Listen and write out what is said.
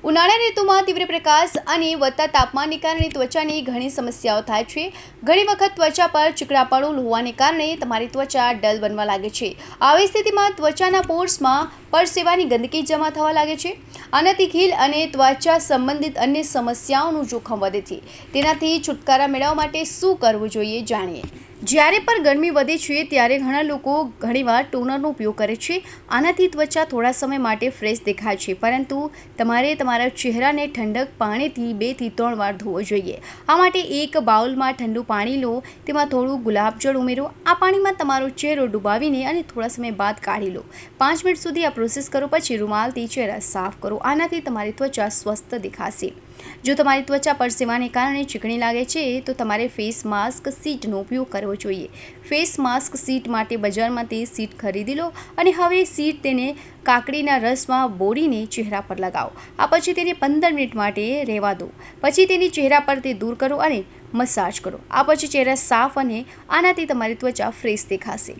ઉનાળા ઋતુમાં તીવ્ર પ્રકાશ અને વધતા તાપમાનને કારણે ત્વચાની ઘણી સમસ્યાઓ થાય છે. ઘણી વખત ત્વચા પર ચીકણાપણું હોવાને કારણે તમારી ત્વચા ડલ બનવા લાગે છે. આવી સ્થિતિમાં ત્વચાના પોર્સમાં પરસેવાની ગંદકી જમા થવા લાગે છે. આનાથી ખીલ અને ત્વચા સંબંધિત અન્ય સમસ્યાઓનું જોખમ વધે છે. તેનાથી છુટકારા મેળવવા માટે શું કરવું જોઈએ જાણીએ. જ્યારે પણ ગરમી વધે છે ત્યારે ઘણા લોકો ઘણીવાર ટોનરનો ઉપયોગ કરે છે. આનાથી ત્વચા થોડા સમય માટે ફ્રેશ દેખાય છે, પરંતુ તમારે તમારા ચહેરાને ઠંડક પાણીથી 2 થી 3 વાર ધોવો જોઈએ. આ માટે એક બાઉલમાં ઠંડુ પાણી લો, તેમાં થોડું ગુલાબજળ ઉમેરો. આ પાણીમાં તમારો ચહેરો ડુબાવીને અને થોડા સમય બાદ કાઢી લો. 5 મિનિટ સુધી આ પ્રોસેસ કરો, પછી રૂમાલથી ચહેરા સાફ કરો. આનાથી તમારી ત્વચા સ્વસ્થ દેખાશે. જો તમારી ત્વચા પરસેવાને કારણે ચીકણી લાગે છે તો તમારે ફેસ માસ્ક શીટનો ઉપયોગ કરવો જોઈએ. ફેસ માસ્ક શીટ માટે બજારમાંથી શીટ ખરીદી લો અને હવે શીટ તેને કાકડીના રસમાં બોળીને ચહેરા પર લગાવો. આ પછી તેને 15 મિનિટ માટે રહેવા દો. પછી તેની ચહેરા પર તે દૂર કરો અને મસાજ કરો. આ પછી ચહેરા સાફ અને આનાથી તમારી ત્વચા ફ્રેશ દેખાશે.